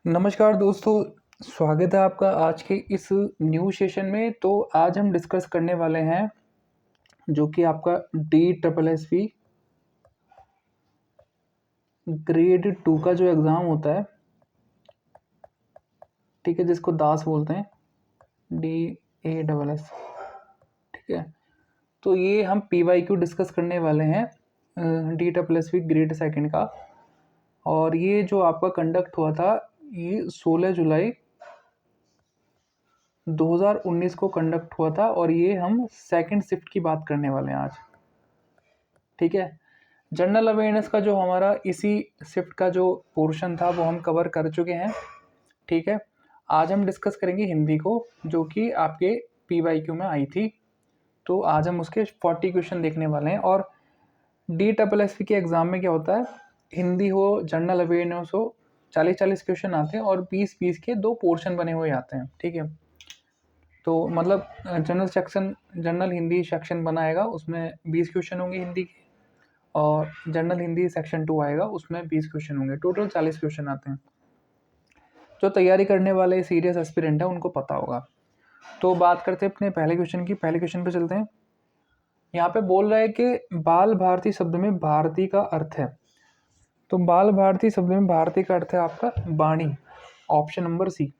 नमस्कार दोस्तों, स्वागत है आपका आज के इस न्यू सेशन में। तो आज हम डिस्कस करने वाले हैं जो कि आपका DSSB ग्रेड 2 का जो एग्ज़ाम होता है, ठीक है, जिसको दास बोलते हैं, DASS, ठीक है। तो ये हम PYQ डिस्कस करने वाले हैं DSSB ग्रेड सेकंड का। और ये जो आपका कंडक्ट हुआ था, ये 16 जुलाई 2019 को कंडक्ट हुआ था। और ये हम सेकंड शिफ्ट की बात करने वाले हैं आज, ठीक है। जनरल अवेयरनेस का जो हमारा इसी शिफ्ट का जो पोर्शन था वो हम कवर कर चुके हैं, ठीक है। आज हम डिस्कस करेंगे हिंदी को, जो कि आपके PYQ में आई थी। तो आज हम उसके 40 क्वेश्चन देखने वाले हैं। और DSSB के एग्ज़ाम में क्या होता है, हिंदी हो, जनरल अवेयरनेस हो, 40-40 क्वेश्चन आते हैं और 20-20 के 2 पोर्शन बने हुए आते हैं, ठीक है। तो मतलब जनरल हिंदी सेक्शन बनाएगा, उसमें 20 क्वेश्चन होंगे हिंदी के। और जनरल हिंदी सेक्शन 2 आएगा, उसमें 20 क्वेश्चन होंगे, टोटल 40 क्वेश्चन आते हैं। जो तैयारी करने वाले सीरियस एस्पिरेंट है उनको पता होगा। तो बात करते हैं अपने पहले क्वेश्चन की। पहले क्वेश्चन पे चलते हैं। यहाँ पे बोल रहा है कि बाल भारती शब्द में भारती का अर्थ है। तो बाल भारती शब्द में भारती का अर्थ है आपका वाणी, ऑप्शन नंबर सी।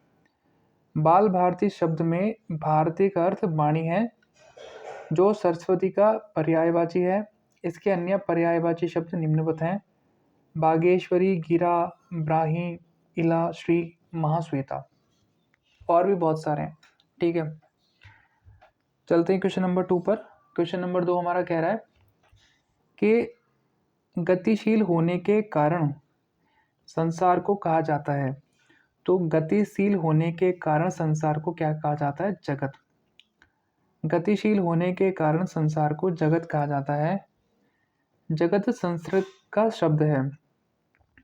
बाल भारती शब्द में भारती का अर्थ वाणी है, जो सरस्वती का पर्यायवाची है। इसके अन्य पर्यायवाची शब्द निम्नवत हैं: बागेश्वरी, गिरा, ब्राही, इला, श्री, महाश्वेता। और भी बहुत सारे हैं, ठीक है। चलते हैं क्वेश्चन नंबर 2 पर। क्वेश्चन नंबर 2 हमारा कह रहा है कि गतिशील होने के कारण संसार को कहा जाता है। तो गतिशील होने के कारण संसार को क्या कहा जाता है? जगत। गतिशील होने के कारण संसार को जगत कहा जाता है। जगत संस्कृत का शब्द है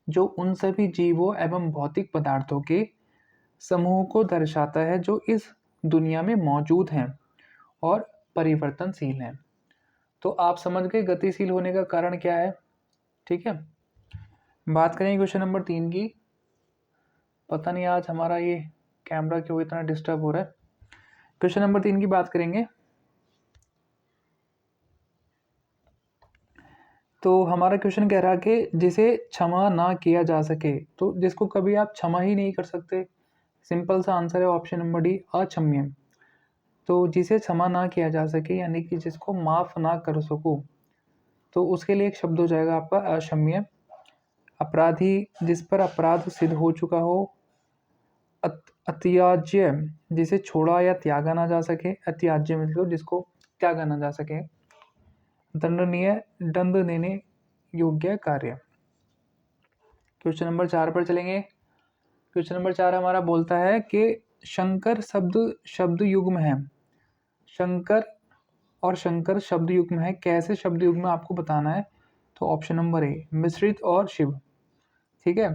जो उन सभी जीवों एवं भौतिक पदार्थों के समूह को दर्शाता है जो इस दुनिया में मौजूद हैं और परिवर्तनशील हैं। तो आप समझ गए गतिशील होने का कारण क्या है, ठीक है। बात करेंगे क्वेश्चन नंबर 3 की। पता नहीं आज हमारा ये कैमरा क्यों इतना डिस्टर्ब हो रहा है। क्वेश्चन नंबर 3 की बात करेंगे। तो हमारा क्वेश्चन कह रहा है कि जिसे क्षमा ना किया जा सके, तो जिसको कभी आप क्षमा ही नहीं कर सकते, सिंपल सा आंसर है ऑप्शन नंबर डी, अक्षम्य। तो जिसे क्षमा ना किया जा सके यानी कि जिसको माफ़ ना कर सको, तो उसके लिए एक शब्द हो जाएगा आपका अक्षम्य। अपराधी, जिस पर अपराध सिद्ध हो चुका हो। अत्याज्य, जिसे छोड़ा या त्यागा ना जा सके। अत्याज्य मतलब जिसको त्यागा ना जा सके। दंडनीय, दंड देने योग्य कार्य। क्वेश्चन नंबर 4 पर चलेंगे। क्वेश्चन नंबर 4 हमारा बोलता है कि शंकर शब्द युग्म है। शंकर और शंकर शब्द युग्म है, कैसे शब्द युग्म आपको बताना है। तो ऑप्शन नंबर ए, मिश्रित और शिव, ठीक है।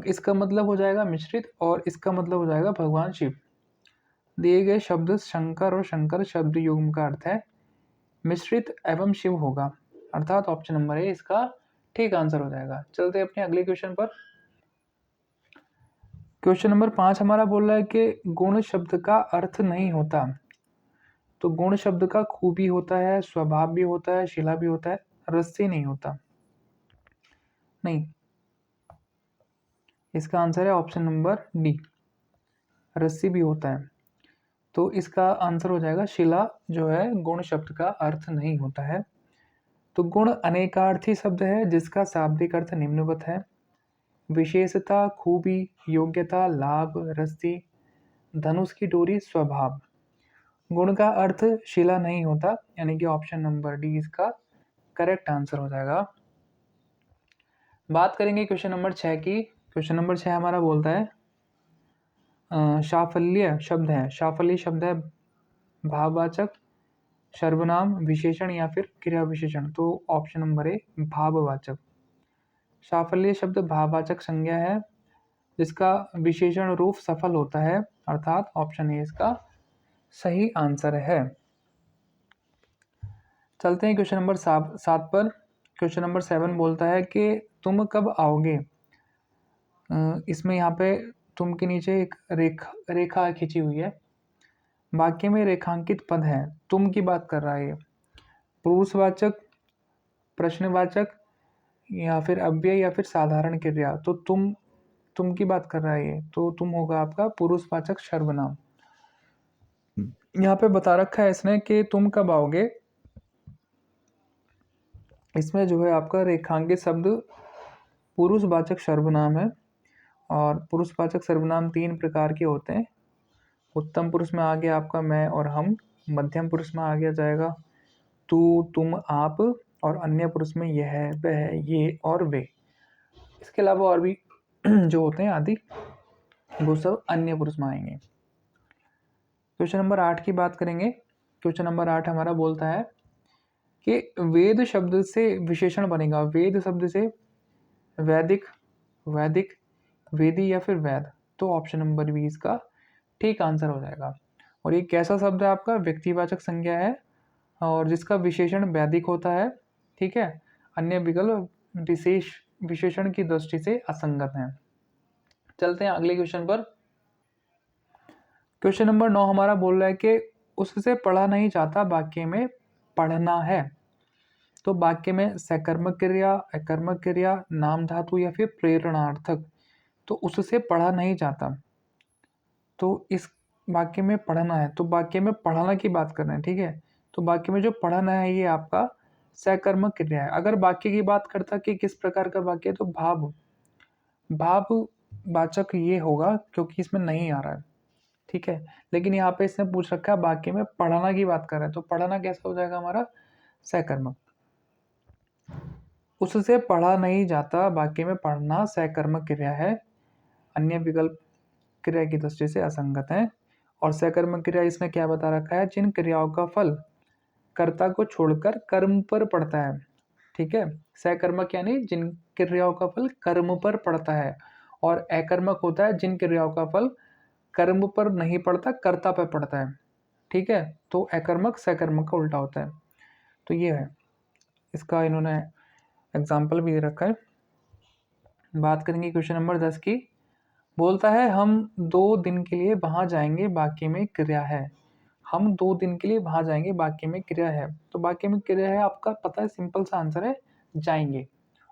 इसका मतलब हो जाएगा मिश्रित और इसका मतलब हो जाएगा भगवान शिव। दिए गए शब्द शंकर और शंकर शब्द युग्म का अर्थ है मिश्रित एवं शिव होगा, अर्थात ऑप्शन नंबर ए इसका ठीक आंसर हो जाएगा। चलते हैं अपने अगले क्वेश्चन पर। क्वेश्चन नंबर 5 हमारा बोल रहा है कि गुण शब्द का अर्थ नहीं होता। तो गुण शब्द का खूबी होता है, स्वभाव भी होता है, शिला भी होता है, रस्सी नहीं होता। नहीं, इसका आंसर है ऑप्शन नंबर डी, रस्सी भी होता है। तो इसका आंसर हो जाएगा शिला जो है गुण शब्द का अर्थ नहीं होता है। तो गुण अनेकार्थी शब्द है जिसका शाब्दिक अर्थ निम्नवत है: विशेषता, खूबी, योग्यता, लाभ, रस्सी, धनुष की डोरी, स्वभाव। गुण का अर्थ शिला नहीं होता, यानी कि ऑप्शन नंबर डी इसका करेक्ट आंसर हो जाएगा। बात करेंगे क्वेश्चन नंबर 6 की। क्वेश्चन नंबर 6 हमारा बोलता है साफल्य शब्द है। साफल्य शब्द है भाववाचक, सर्वनाम, विशेषण या फिर क्रिया विशेषण। तो ऑप्शन नंबर ए, भाववाचक। साफल्य शब्द भाववाचक संज्ञा है जिसका विशेषण रूप सफल होता है, अर्थात ऑप्शन ए इसका सही आंसर है। चलते हैं क्वेश्चन नंबर 7 पर। क्वेश्चन नंबर 7 बोलता है कि तुम कब आओगे। इसमें यहाँ पे तुम के नीचे एक रेखा खींची हुई है। वाक्य में रेखांकित पद है, तुम की बात कर रहा है ये। पुरुषवाचक, प्रश्नवाचक, या फिर अव्यय, या फिर साधारण क्रिया। तो तुम की बात कर रहा है ये, तो तुम होगा आपका पुरुषवाचक सर्वनाम। यहाँ पे बता रखा है इसने कि तुम कब आओगे। इसमें जो है आपका रेखांकित शब्द पुरुषवाचक सर्वनाम है। और पुरुषवाचक सर्वनाम 3 प्रकार के होते हैं। उत्तम पुरुष में आ गया आपका मैं और हम, मध्यम पुरुष में आ गया जाएगा तू, तुम, आप, और अन्य पुरुष में यह, वह, ये और वे। इसके अलावा और भी जो होते हैं आदि, वो सब अन्य पुरुष में आएंगे। क्वेश्चन नंबर 8 की बात करेंगे। क्वेश्चन नंबर 8 हमारा बोलता है कि वेद शब्द से विशेषण बनेगा। वेद शब्द से वैदिक, वैदिक, वेदी, या फिर वैद। तो ऑप्शन नंबर बी इसका ठीक आंसर हो जाएगा। और ये कैसा शब्द है आपका? व्यक्तिवाचक संज्ञा है और जिसका विशेषण वैदिक होता है। ठीक है, अन्य विकल्प विशेष विशेषण की दृष्टि से असंगत हैं। चलते हैं अगले क्वेश्चन पर। क्वेश्चन नंबर 9 हमारा बोल रहा है कि उससे पढ़ा नहीं जाता, वाक्य में पढ़ना है। तो वाक्य में सकर्मक क्रिया, अकर्मक क्रिया, नाम धातु, या फिर प्रेरणार्थक। तो उससे पढ़ा नहीं जाता, तो इस वाक्य में पढ़ना है, तो वाक्य में पढ़ाना की बात कर रहे हैं। ठीक है, तो वाक्य में जो पढ़ना है ये आपका सकर्मक क्रिया है। अगर वाक्य की बात करता कि किस प्रकार का वाक्य है, तो भाव वाचक ये होगा, क्योंकि इसमें नहीं आ रहा है। ठीक है, लेकिन यहाँ पे इसने पूछ रखा है वाक्य में पढ़ाना की बात कर रहा है, तो पढ़ाना कैसा हो जाएगा हमारा? सकर्मक। उससे पढ़ा नहीं जाता, वाक्य में पढ़ना सकर्मक क्रिया है, अन्य विकल्प क्रिया की दृष्टि से असंगत है। और सकर्मक क्रिया इसने क्या बता रखा है? जिन क्रियाओं का फल कर्ता को छोड़कर कर्म पर पड़ता है। ठीक है, सकर्मक यानी जिन क्रियाओं का फल कर्म पर पड़ता है, और अकर्मक होता है जिन क्रियाओं का फल कर्म पर नहीं पड़ता, कर्ता पर पड़ता है। ठीक है, तो अकर्मक सकर्मक का उल्टा होता है। तो ये है, इसका इन्होंने एग्जाम्पल भी दे रखा है। बात करेंगे क्वेश्चन नंबर 10 की। बोलता है हम 2 दिन के लिए वहाँ जाएंगे, वाक्य में क्रिया है। हम 2 दिन के लिए वहाँ जाएंगे, वाक्य में क्रिया है। तो वाक्य में क्रिया है आपका पता है, सिंपल सा आंसर है जाएंगे।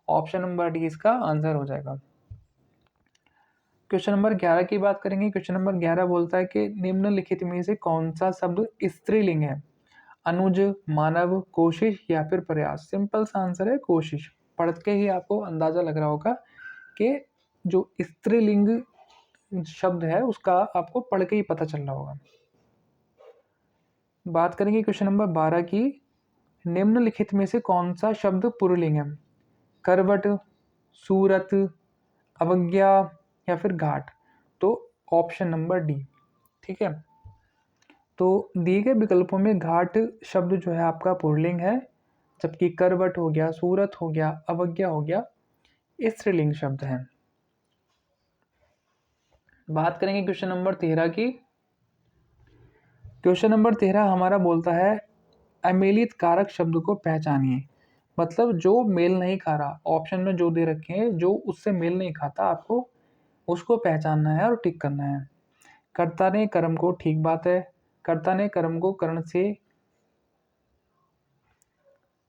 ऑप्शन नंबर डी इसका आंसर हो जाएगा। क्वेश्चन नंबर 11 की बात करेंगे। क्वेश्चन नंबर 11 बोलता है कि निम्नलिखित में से कौन सा शब्द स्त्रीलिंग है? अनुज, मानव, कोशिश, या फिर प्रयास। सिंपल सा आंसर है कोशिश। पढ़ के ही आपको अंदाजा लग रहा होगा कि जो स्त्रीलिंग शब्द है उसका आपको पढ़ के ही पता चल रहा होगा। बात करेंगे क्वेश्चन नंबर 12 की। निम्नलिखित में से कौन सा शब्द पुल्लिंग है? करवट, सूरत, अवज्ञा, या फिर घाट। तो ऑप्शन नंबर डी। ठीक है, तो दिए गए विकल्पों में घाट शब्द जो है आपका पुल्लिंग है, जबकि करवट हो गया, सूरत हो गया, अवज्ञा हो गया, स्त्रीलिंग शब्द है। बात करेंगे क्वेश्चन नंबर 13 की। क्वेश्चन नंबर 13 हमारा बोलता है अमेलित कारक शब्द को पहचानिए। मतलब जो मेल नहीं खा रहा, ऑप्शन में जो दे रखे हैं जो उससे मेल नहीं खाता, आपको उसको पहचानना है और टिक करना है। कर्ता ने कर्म को, ठीक बात है, कर्ता ने कर्म को कर्ण से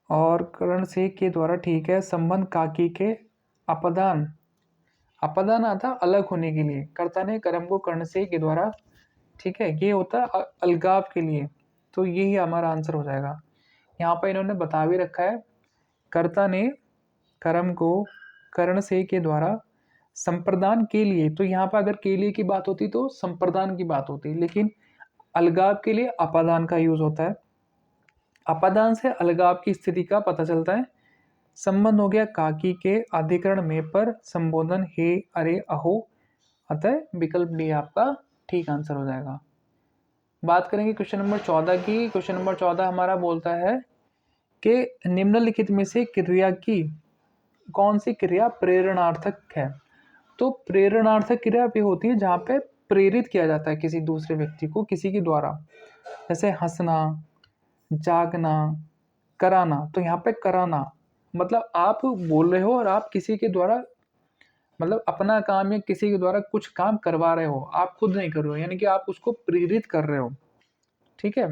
और कर्ण से के द्वारा, ठीक है। संबंध काकी के अपदान, अपदान आता अलग होने के लिए, कर्ता ने कर्म को कर्ण से के द्वारा, ठीक है, ये होता है अलगाव के लिए। तो यही हमारा आंसर हो जाएगा। यहाँ पर इन्होंने बता भी रखा है, कर्ता ने कर्म को कर्ण से के द्वारा संप्रदान के लिए। तो यहाँ पर अगर के लिए की बात होती तो संप्रदान की बात होती, लेकिन अलगाव के लिए अपादान का यूज होता है। अपादान से अलगाव की स्थिति का पता चलता है। संबंध हो गया काकी के अधिकरण में पर संबोधन हे, अरे, अहो। अतः विकल्प डी आपका ठीक आंसर हो जाएगा। बात करेंगे क्वेश्चन नंबर 14 की। क्वेश्चन नंबर 14 हमारा बोलता है कि निम्नलिखित में से क्रिया की कौन सी क्रिया प्रेरणार्थक है? तो प्रेरणार्थक क्रिया भी होती है जहाँ पे प्रेरित किया जाता है किसी दूसरे व्यक्ति को किसी के द्वारा, जैसे हंसना, जागना, कराना। तो यहाँ पे कराना मतलब आप बोल रहे हो और आप किसी के द्वारा मतलब अपना काम या किसी के द्वारा कुछ काम करवा रहे हो, आप खुद नहीं कर रहे हो, यानी कि आप उसको प्रेरित कर रहे हो। ठीक है,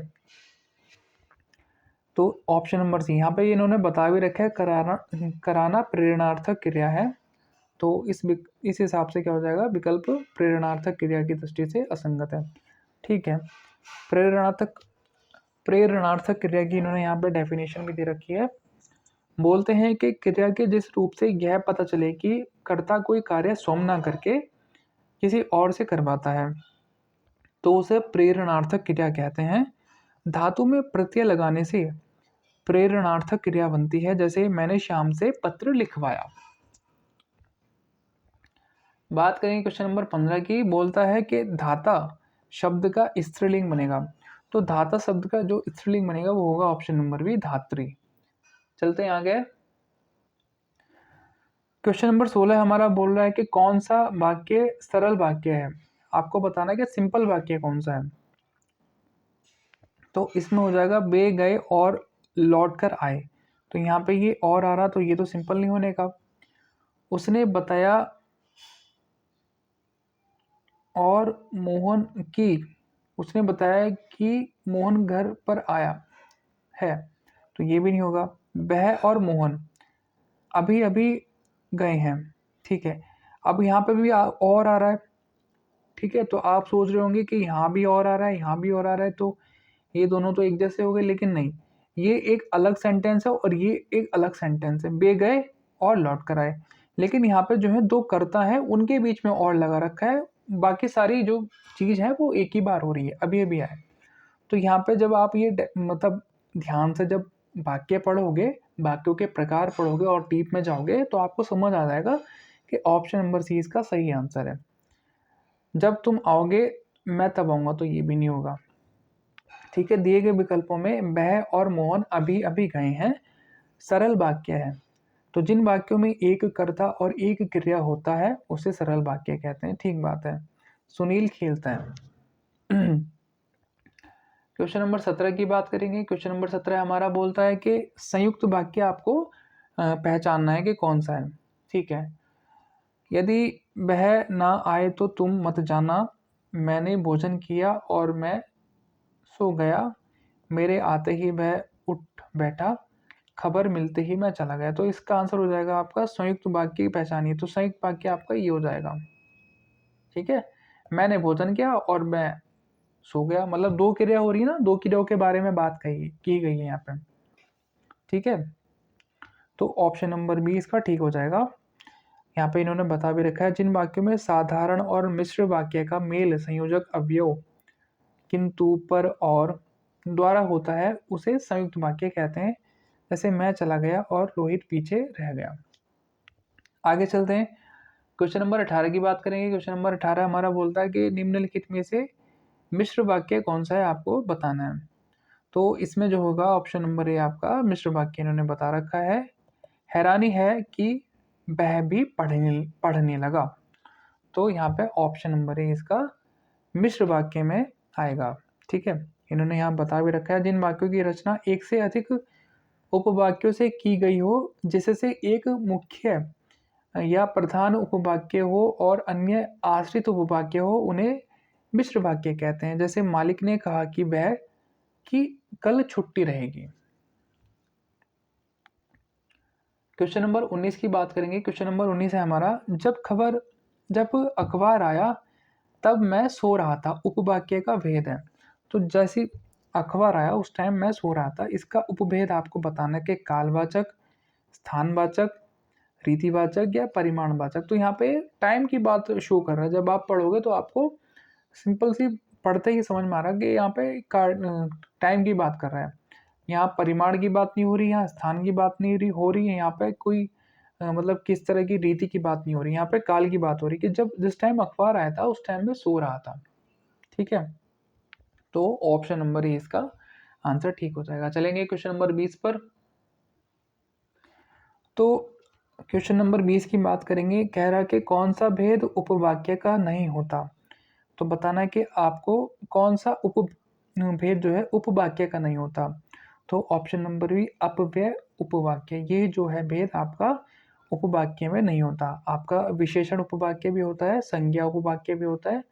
तो ऑप्शन नंबर सी यहाँ पे इन्होंने बता भी रखा है, कराना कराना प्रेरणार्थक क्रिया है। तो इस हिसाब से क्या हो जाएगा, विकल्प प्रेरणार्थक क्रिया की दृष्टि से असंगत है। ठीक है, प्रेरणार्थक प्रेरणार्थक क्रिया की इन्होंने यहाँ पे डेफिनेशन भी दे रखी है। बोलते हैं कि क्रिया के जिस रूप से यह पता चले कि कर्ता कोई कार्य स्वयं ना करके किसी और से करवाता है, तो उसे प्रेरणार्थक क्रिया कहते हैं। धातु में प्रत्यय लगाने से प्रेरणार्थक क्रिया बनती है, जैसे मैंने श्याम से पत्र लिखवाया। बात करें क्वेश्चन नंबर 15 की, बोलता है कि धाता शब्द का स्त्रीलिंग बनेगा। तो धाता शब्द का जो स्त्रीलिंग बनेगा वो होगा ऑप्शन नंबर बी, धात्री। चलते हैं आगे। क्वेश्चन नंबर 16 हमारा बोल रहा है कि कौन सा वाक्य सरल वाक्य है। आपको बताना है कि सिंपल वाक्य कौन सा है। तो इसमें हो जाएगा वे गए और लौट कर आए। तो यहाँ पे ये और आ रहा, तो ये तो सिंपल नहीं होने का। उसने बताया और मोहन की, उसने बताया कि मोहन घर पर आया है, तो ये भी नहीं होगा। वह और मोहन अभी अभी गए हैं। ठीक है, अब यहाँ पे भी और आ रहा है। ठीक है, तो आप सोच रहे होंगे कि यहाँ भी और आ रहा है, यहाँ भी और आ रहा है, तो ये दोनों तो एक जैसे हो गए, लेकिन नहीं, ये एक अलग सेंटेंस है और ये एक अलग सेंटेंस है। वे गए और लौट कर आए, लेकिन यहाँ पे जो है दो कर्ता है, उनके बीच में और लगा रखा है। बाकी सारी जो चीज़ है वो एक ही बार हो रही है, अभी अभी आए। तो यहाँ पे जब आप ये मतलब ध्यान से जब वाक्य पढ़ोगे, वाक्यों के प्रकार पढ़ोगे और डीप में जाओगे, तो आपको समझ आ जाएगा कि ऑप्शन नंबर सी इसका सही आंसर है। जब तुम आओगे मैं तब आऊँगा, तो ये भी नहीं होगा। ठीक है, दिए गए विकल्पों में वह और मोहन अभी अभी गए हैं सरल वाक्य है। तो जिन वाक्यों में एक कर्ता और एक क्रिया होता है उसे सरल वाक्य कहते हैं। ठीक बात है। सुनील खेलता है। क्वेश्चन नंबर 17 की बात करेंगे। क्वेश्चन नंबर 17 हमारा बोलता है कि संयुक्त वाक्य आपको पहचानना है कि कौन सा है। ठीक है, यदि वह ना आए तो तुम मत जाना, मैंने भोजन किया और मैं सो गया, मेरे आते ही वह उठ बैठा, खबर मिलते ही मैं चला गया। तो इसका आंसर हो जाएगा आपका संयुक्त वाक्य की पहचानिए। तो संयुक्त वाक्य आपका ये हो जाएगा। ठीक है, मैंने भोजन किया और मैं सो गया, मतलब दो क्रिया हो रही है ना, दो क्रियाओं के बारे में बात की गई है यहाँ पे। ठीक है, तो ऑप्शन नंबर बी इसका ठीक हो जाएगा। यहाँ पे इन्होंने बता भी रखा है, जिन वाक्यों में साधारण और मिश्र वाक्य का मेल संयोजक अवयव किंतु पर और द्वारा होता है उसे संयुक्त वाक्य कहते हैं। जैसे मैं चला गया और रोहित पीछे रह गया। आगे चलते हैं, क्वेश्चन नंबर 18 की बात करेंगे। क्वेश्चन नंबर 18 हमारा बोलता है कि निम्नलिखित में से मिश्र वाक्य कौन सा है, आपको बताना है। तो इसमें जो होगा ऑप्शन नंबर ए आपका मिश्र वाक्य इन्होंने बता रखा है। हैरानी है कि वह भी पढ़ने लगा। तो यहाँ पे ऑप्शन नंबर ए इसका मिश्र वाक्य में आएगा। ठीक है, इन्होंने यहाँ बता भी रखा है, जिन वाक्यों की रचना एक से अधिक उपवाक्यों से की गई हो, जिससे एक मुख्य या प्रधान उपवाक्य हो और अन्य आश्रित उपवाक्य हो, उन्हें मिश्र वाक्य कहते हैं। जैसे मालिक ने कहा कि वह कि कल छुट्टी रहेगी। क्वेश्चन नंबर 19 की बात करेंगे। क्वेश्चन नंबर 19 है हमारा, जब अखबार आया तब मैं सो रहा था, उपवाक्य का भेद है। तो जैसे अखबार आया उस टाइम मैं सो रहा था, इसका उपभेद आपको बताना है कि कालवाचक, स्थानवाचक, रीतिवाचक या परिमाणवाचक। तो यहाँ पे टाइम की बात शो कर रहा है। जब आप पढ़ोगे तो आपको सिंपल सी पढ़ते ही समझ में आ रहा है कि यहाँ पे टाइम की बात कर रहा है। यहाँ परिमाण की बात नहीं हो रही, यहाँ स्थान की बात नहीं हो रही है, यहाँ पे कोई मतलब किस तरह की रीति की बात नहीं हो रही, यहाँ पे काल की बात हो रही कि जब जिस टाइम अखबार आया था उस टाइम में सो रहा था। ठीक है, तो ऑप्शन नंबर ए इसका आंसर ठीक हो जाएगा। चलेंगे क्वेश्चन नंबर 20 पर। तो क्वेश्चन नंबर 20 की बात करेंगे। कह रहा कि कौन सा भेद उपवाक्य का नहीं होता। तो बताना है कि आपको कौन सा भेद जो है उपवाक्य का नहीं होता। तो ऑप्शन नंबर बी अपव्यय उपवाक्य, ये जो है भेद आपका उपवाक्य में नहीं होता। आपका विशेषण उपवाक्य भी होता है, संज्ञा उपवाक्य भी होता है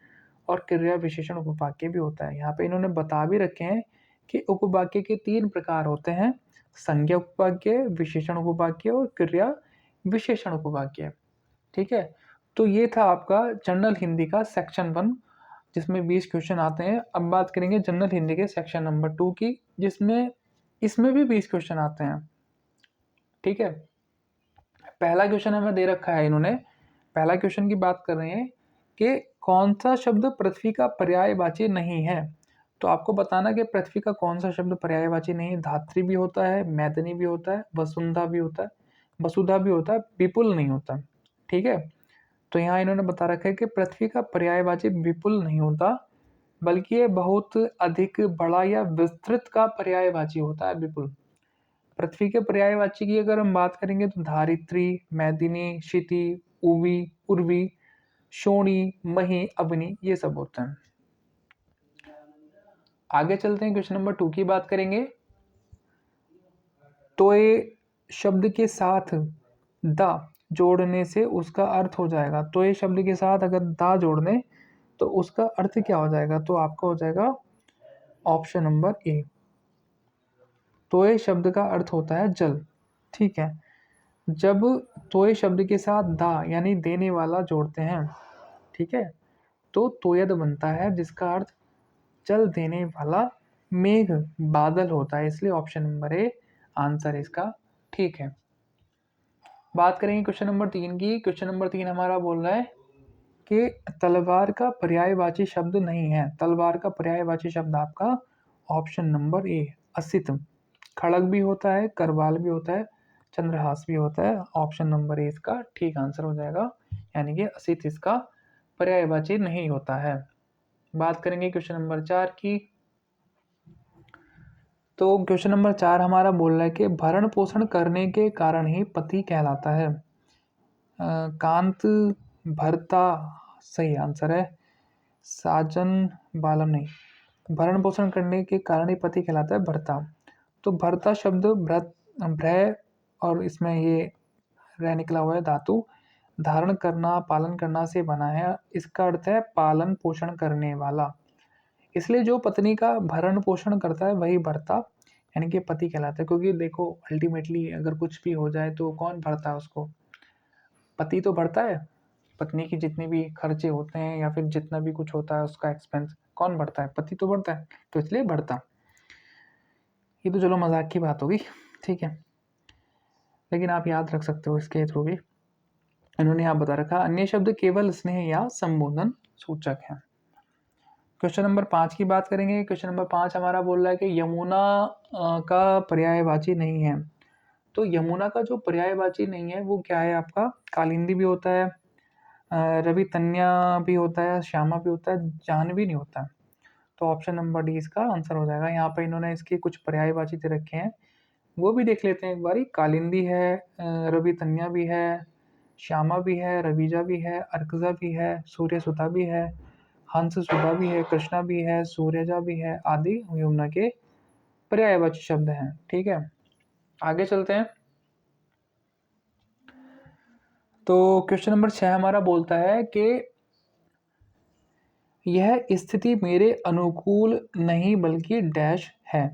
और क्रिया विशेषण उपवाक्य भी होता है। यहाँ पे इन्होंने बता भी रखे हैं कि उपवाक्य के 3 प्रकार होते हैं, संज्ञा उपवाक्य, विशेषण उपवाक्य और क्रिया विशेषण उपवाक्य। ठीक है, तो ये था आपका जनरल हिंदी का सेक्शन 1 जिसमें 20 क्वेश्चन आते हैं। अब बात करेंगे जनरल हिंदी के सेक्शन नंबर 2 की, जिसमें इसमें भी 20 क्वेश्चन आते हैं। ठीक है, पहला क्वेश्चन हमें दे रखा है इन्होंने, पहला क्वेश्चन की बात कर रहे हैं कि कौन सा शब्द पृथ्वी का पर्यायवाची नहीं है। तो आपको बताना कि पृथ्वी का कौन सा शब्द पर्यायवाची नहीं है। धात्री भी होता है, मैदिनी भी होता है, वसुंधा भी होता है, वसुधा भी होता है, विपुल नहीं होता। ठीक है, तो यहाँ इन्होंने बता रखा है कि पृथ्वी का पर्यायवाची विपुल नहीं होता, बल्कि ये बहुत अधिक बड़ा या विस्तृत का पर्यायवाची होता है विपुल। पृथ्वी के पर्यायवाची की अगर हम बात करेंगे तो धारित्री, मैदिनी, क्षिति, उवी, उर्वी, शोणी, मही, अवनी, ये सब होते हैं। आगे चलते हैं, क्वेश्चन नंबर 2 की बात करेंगे। तो ये शब्द के साथ दा जोड़ने से उसका अर्थ हो जाएगा। तो ये शब्द के साथ अगर दा जोड़ने तो उसका अर्थ क्या हो जाएगा, तो आपका हो जाएगा ऑप्शन नंबर ए। तोय शब्द का अर्थ होता है जल। ठीक है, जब तोय शब्द के साथ दा यानी देने वाला जोड़ते हैं, ठीक है, तो तोयद बनता है जिसका अर्थ जल देने वाला मेघ, बादल होता है। इसलिए ऑप्शन नंबर ए आंसर इसका ठीक है। बात करेंगे क्वेश्चन नंबर 3 की। क्वेश्चन नंबर 3 हमारा बोल रहा है कि तलवार का पर्यायवाची शब्द नहीं है। तलवार का पर्यायवाची शब्द आपका ऑप्शन नंबर ए असित। खड़ग भी होता है, करवाल भी होता है, चंद्रहास भी होता है। ऑप्शन नंबर ए इसका ठीक आंसर हो जाएगा, यानी कि असित इसका पर्यायवाची नहीं होता है। बात करेंगे क्वेश्चन नंबर 4 की। तो क्वेश्चन नंबर 4 हमारा बोल रहा है कि भरण पोषण करने के कारण ही पति कहलाता है। कांत, भरता सही आंसर है, साजन, बालम नहीं। भरण पोषण करने के कारण ही पति कहलाता है भरता। तो भरता शब्द भ्रय और इसमें ये रह निकला हुआ है धातु, धारण करना, पालन करना से बना है। इसका अर्थ है पालन पोषण करने वाला। इसलिए जो पत्नी का भरण पोषण करता है वही भरता यानी कि पति कहलाता है। क्योंकि देखो अल्टीमेटली अगर कुछ भी हो जाए तो कौन भरता है उसको, पति तो भरता है। पत्नी की जितने भी खर्चे होते हैं या फिर जितना भी कुछ होता है उसका एक्सपेंस कौन भरता है, पति तो भरता है। तो इसलिए भरता। ये तो चलो मजाक की बात होगी, ठीक है, लेकिन आप याद रख सकते हो इसके थ्रू भी। इन्होंने यहाँ बता रखा अन्य शब्द केवल स्नेह या संबोधन सूचक है। क्वेश्चन नंबर 5 की बात करेंगे। क्वेश्चन नंबर 5 हमारा बोल रहा है कि यमुना का पर्यायवाची नहीं है। तो यमुना का जो पर्यायवाची नहीं है वो क्या है आपका, कालिंदी भी होता है, रवि तन्या भी होता है, श्यामा भी होता है, जाह्नवी नहीं होता है। तो ऑप्शन नंबर डी इसका आंसर हो जाएगा। यहाँ पे इन्होंने इसके कुछ पर्यायवाची दे रखे हैं, वो भी देख लेते हैं एक बारी। कालिंदी है, रवि तन्या भी है, श्यामा भी है, रविजा भी है, अर्कजा भी है, सूर्य सुता भी है, हंस सुधा भी है, कृष्णा भी है, सूर्यजा भी है, आदि यमुना के पर्यायवाची शब्द हैं। ठीक है, आगे चलते हैं। तो क्वेश्चन नंबर 6 हमारा बोलता है कि यह स्थिति मेरे अनुकूल नहीं बल्कि डैश है।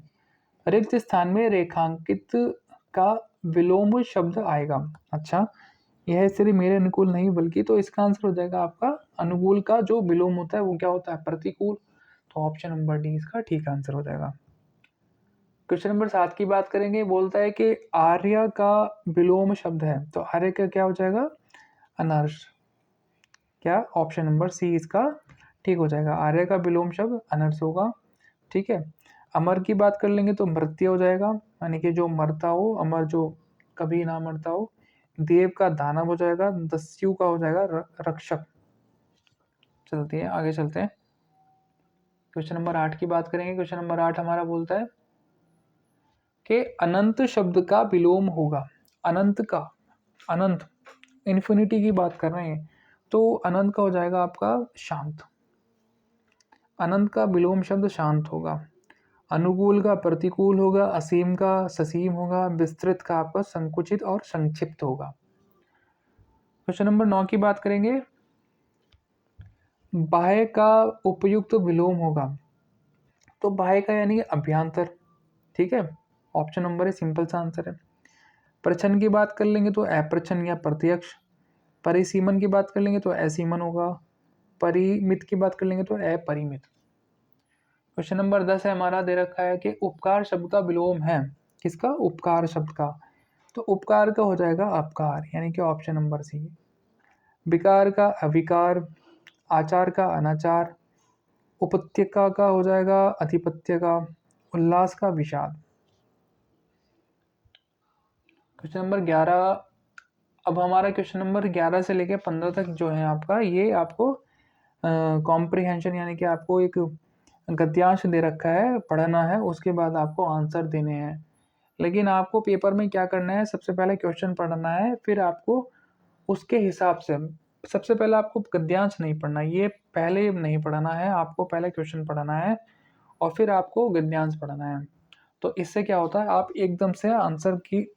रिक्त स्थान में रेखांकित का विलोम शब्द आएगा। अच्छा, यह स्थिति मेरे अनुकूल नहीं बल्कि, तो इसका आंसर हो जाएगा आपका अनुकूल का जो विलोम होता है वो क्या होता है, प्रतिकूल। तो ऑप्शन नंबर डी इसका ठीक आंसर हो जाएगा। क्वेश्चन नंबर 7 की बात करेंगे। बोलता है कि आर्य का विलोम शब्द है। तो आर्य का क्या हो जाएगा, अनर्ष। क्या ऑप्शन नंबर सी इसका ठीक हो जाएगा, आर्य का विलोम शब्द अनर्ष होगा। ठीक है, अमर की बात कर लेंगे तो मृत्य हो जाएगा, यानी कि जो मरता हो, अमर जो कभी ना मरता हो। देव का दानव हो जाएगा, दस्यु का हो जाएगा रक्षक। चलते हैं आगे, चलते हैं क्वेश्चन नंबर 8 की बात करेंगे। क्वेश्चन नंबर 8 हमारा बोलता है कि अनंत शब्द का विलोम होगा। अनंत का, अनंत इन्फिनिटी की बात कर रहे हैं, तो अनंत का हो जाएगा आपका शांत। अनंत का विलोम शब्द शांत होगा। अनुकूल का प्रतिकूल होगा, असीम का ससीम होगा, विस्तृत का आपका संकुचित और संक्षिप्त होगा। क्वेश्चन नंबर 9 की बात करेंगे, बाह्य का उपयुक्त विलोम होगा। तो बाह्य का यानी अभ्यंतर, ठीक है, ऑप्शन नंबर है, सिंपल सा आंसर है। प्रच्छन्न की बात कर लेंगे तो अप्रच्छन्न या प्रत्यक्ष। परिसीमन की बात कर लेंगे तो असीमन होगा। परिमित की बात कर लेंगे तो अपरिमित। क्वेश्चन नंबर 10 है हमारा, दे रखा है कि उपकार शब्द का विलोम है। किसका? उपकार शब्द का। तो उपकार का हो जाएगा अपकार, यानी कि ऑप्शन नंबर सी। विकार का अविकार, आचार का अनाचार, उपत्यका का हो जाएगा अधिपत्य का, उल्लास का विषाद। क्वेश्चन नंबर 11, अब हमारा क्वेश्चन नंबर 11 से लेकर 15 तक जो है आपका, ये आपको कॉम्प्रिहेंशन यानी कि आपको एक गद्यांश दे रखा है, पढ़ना है, उसके बाद आपको आंसर देने हैं। लेकिन आपको पेपर में क्या करना है, सबसे पहले क्वेश्चन पढ़ना है, फिर आपको उसके हिसाब से, सबसे पहले आपको गद्यांश नहीं पढ़ना, ये पहले नहीं पढ़ना है, आपको पहले क्वेश्चन पढ़ना है और फिर आपको गद्यांश पढ़ना है। तो इससे क्या होता है, आप एकदम से आंसर की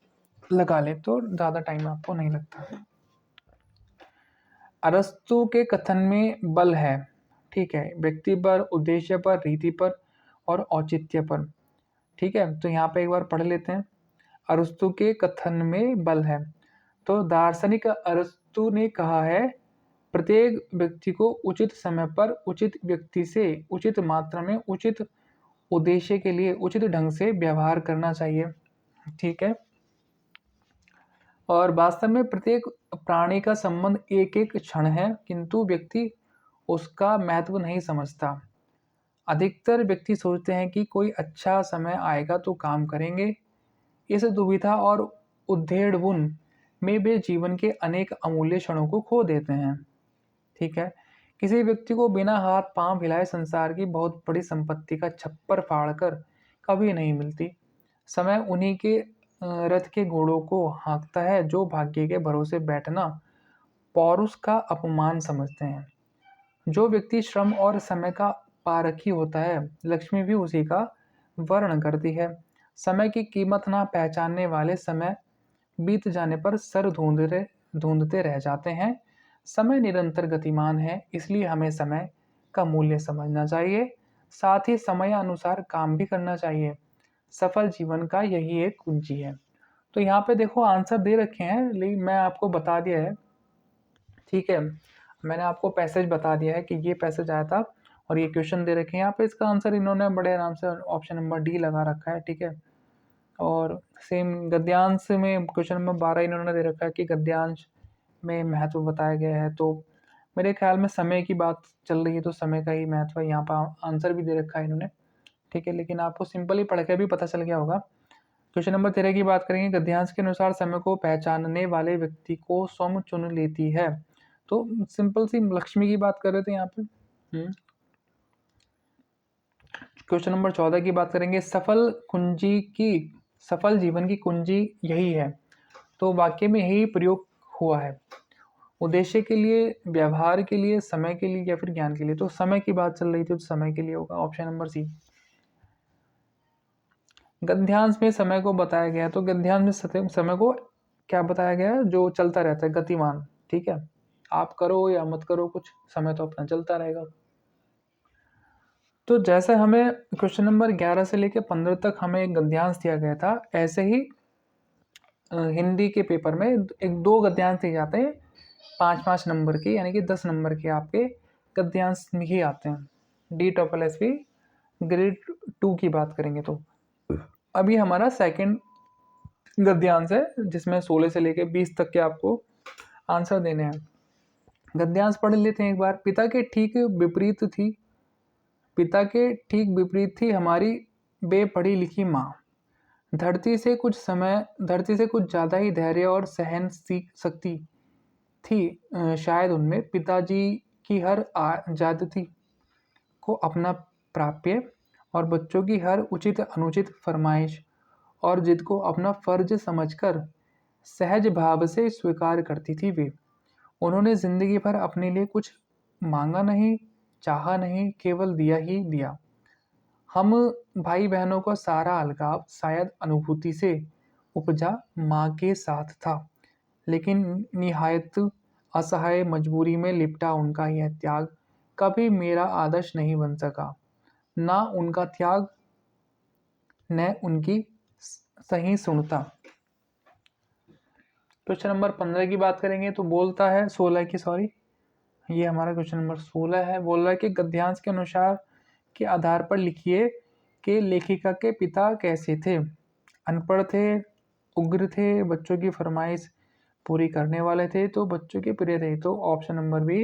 लगा ले तो ज़्यादा टाइम आपको नहीं लगता। अरस्तु के कथन में बल है, ठीक है, व्यक्ति पर, उद्देश्य पर, रीति पर और औचित्य पर। ठीक है, तो यहाँ पे एक बार पढ़ लेते हैं। अरस्तु के कथन में बल है। तो दार्शनिक अरस्तु ने कहा है, प्रत्येक व्यक्ति को उचित समय पर उचित व्यक्ति से उचित मात्रा में उचित उद्देश्य के लिए उचित ढंग से व्यवहार करना चाहिए। ठीक है, और वास्तव में प्रत्येक प्राणी का संबंध एक एक क्षण है, किंतु व्यक्ति उसका महत्व नहीं समझता। अधिकतर व्यक्ति सोचते हैं कि कोई अच्छा समय आएगा तो काम करेंगे। इस दुविधा और उद्धेड़बुन में वे जीवन के अनेक अमूल्य क्षणों को खो देते हैं। ठीक है, किसी व्यक्ति को बिना हाथ पांव हिलाए संसार की बहुत बड़ी संपत्ति का छप्पर फाड़कर कभी नहीं मिलती। समय उन्हीं के रथ के घोड़ों को हाँकता है जो भाग्य के भरोसे बैठना पौरुष का अपमान समझते हैं। जो व्यक्ति श्रम और समय का पारखी होता है, लक्ष्मी भी उसी का वर्ण करती है। समय की कीमत ना पहचानने वाले समय बीत जाने पर सर ढूंढते रह जाते हैं। समय निरंतर गतिमान है, इसलिए हमें समय का मूल्य समझना चाहिए, साथ ही समय अनुसार काम भी करना चाहिए। सफल जीवन का यही एक कुंजी है। तो यहाँ पे देखो आंसर दे रखे हैं, लेकिन मैं आपको बता दिया है, ठीक है, मैंने आपको पैसेज बता दिया है कि ये पैसेज आया था और ये क्वेश्चन दे रखे हैं। यहाँ पे इसका आंसर इन्होंने बड़े आराम से ऑप्शन नंबर डी लगा रखा है। ठीक है, और सेम गद्यांश में क्वेश्चन नंबर 12 इन्होंने दे रखा है कि गद्यांश में महत्व बताया गया है। तो मेरे ख्याल में समय की बात चल रही है तो समय का ही महत्व है, यहाँ पर आंसर भी दे रखा है इन्होंने। ठीक है, लेकिन आपको सिंपली पढ़ के भी पता चल गया होगा। क्वेश्चन नंबर 13 की बात करेंगे, गद्यांश के अनुसार समय को पहचानने वाले व्यक्ति को स्वयं चुन लेती है। तो सिंपल सी लक्ष्मी की बात कर रहे थे यहाँ पे। क्वेश्चन नंबर 14 की बात करेंगे, सफल जीवन की कुंजी यही है। तो वाक्य में यही प्रयोग हुआ है, उद्देश्य के लिए, व्यवहार के लिए, समय के लिए या फिर ज्ञान के लिए। तो समय की बात चल रही थी तो समय के लिए होगा, ऑप्शन नंबर सी। गद्यांश में समय को बताया गया, तो गद्यांश में समय को क्या बताया गया है, जो चलता रहता है, गतिमान। ठीक है, आप करो या मत करो कुछ, समय तो अपना चलता रहेगा। तो जैसे हमें क्वेश्चन नंबर 11 से लेकर 15 तक हमें एक गद्यांश दिया गया था, ऐसे ही हिंदी के पेपर में एक दो गद्यांश दिए जाते हैं 5-5 नंबर के, यानी कि 10 नंबर के आपके गद्यांश ही आते हैं। DSSB ग्रेड 2 की बात करेंगे तो अभी हमारा सेकंड गद्यांश है, जिसमें 16 से लेकर 20 तक के आपको आंसर देने हैं। गद्यांश पढ़ लेते हैं एक बार। पिता के ठीक विपरीत थी हमारी बेपढ़ी लिखी माँ। धरती से कुछ ज़्यादा ही धैर्य और सहन शक्ति थी शायद उनमें। पिताजी की हर ज्यादती को अपना प्राप्य और बच्चों की हर उचित अनुचित फरमाइश और जिद को अपना फर्ज समझकर सहज भाव से स्वीकार करती थी वे। उन्होंने जिंदगी भर अपने लिए कुछ मांगा नहीं, चाहा नहीं, केवल दिया ही दिया। हम भाई बहनों का सारा अलगाव शायद अनुभूति से उपजा माँ के साथ था, लेकिन निहायत असहाय मजबूरी में लिपटा उनका यह त्याग कभी मेरा आदर्श नहीं बन सका। ना उनका त्याग न उनकी सही सुनता। क्वेश्चन नंबर 15 की बात करेंगे तो बोलता है 16 की, सॉरी, ये हमारा क्वेश्चन नंबर 16 है। बोल रहा है कि गद्यांश के अनुसार के आधार पर लिखिए कि लेखिका के पिता कैसे थे। अनपढ़ थे, उग्र थे, बच्चों की फरमाइश पूरी करने वाले थे, तो बच्चों के प्रिय थे। तो ऑप्शन नंबर बी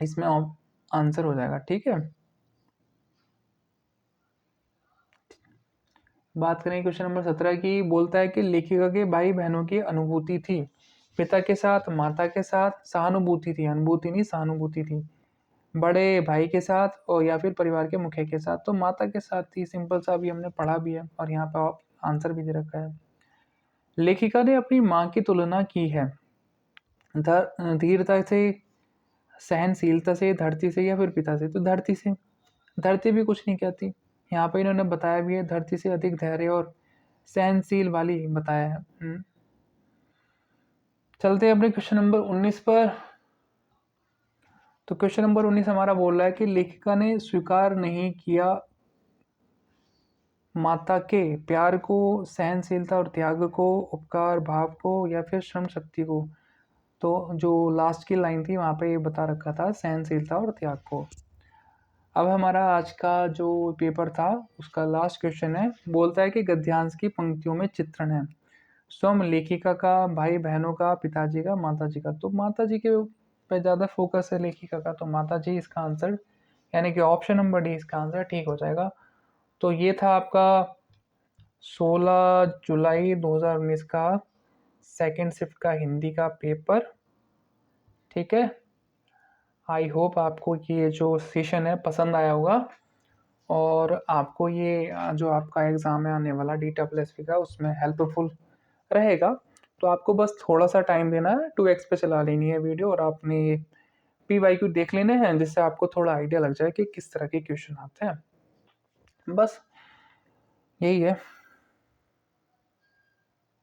इसमें आंसर हो जाएगा। ठीक है, बात करें क्वेश्चन नंबर 17 की। बोलता है कि लेखिका के भाई बहनों की अनुभूति थी, पिता के साथ, माता के साथ सहानुभूति थी, अनुभूति नहीं सहानुभूति थी, बड़े भाई के साथ और या फिर परिवार के मुखिया के साथ। तो माता के साथ थी, सिंपल सा, अभी हमने पढ़ा भी है और यहाँ पे आंसर भी दे रखा है। लेखिका ने अपनी माँ की तुलना की है धीरता से, सहनशीलता से, धरती से या फिर पिता से। तो धरती से, धरती भी कुछ नहीं कहती। यहाँ पे इन्होंने बताया भी है धरती से अधिक धैर्य और सहनशील वाली बताया है। चलते हैं अपने क्वेश्चन नंबर 19 पर। तो क्वेश्चन नंबर 19 हमारा बोल रहा है कि लेखिका ने स्वीकार नहीं किया माता के प्यार को, सहनशीलता और त्याग को, उपकार भाव को या फिर श्रम शक्ति को। तो जो लास्ट की लाइन थी वहाँ पे ये बता रखा था सहनशीलता और त्याग को। अब हमारा आज का जो पेपर था उसका लास्ट क्वेश्चन है। बोलता है कि गद्यांश की पंक्तियों में चित्रण है स्वयं लेखिका का, भाई बहनों का, पिताजी का, माता जी का। तो माता जी के पे ज़्यादा फोकस है लेखिका का, तो माता जी इसका आंसर, यानी कि ऑप्शन नंबर डी इसका आंसर ठीक हो जाएगा। तो ये था आपका 16 जुलाई 2019 का सेकेंड शिफ्ट का हिंदी का पेपर। ठीक है, आई होप आपको ये जो सेशन है पसंद आया होगा और आपको ये जो आपका एग्ज़ाम है आने वाला DSSP का उसमें हेल्पफुल रहेगा। तो आपको बस थोड़ा सा टाइम देना है, 2x पे चला लेनी है वीडियो और आपने PYQ देख लेने हैं, जिससे आपको थोड़ा आइडिया लग जाए कि किस तरह के क्वेश्चन आते हैं। बस यही है।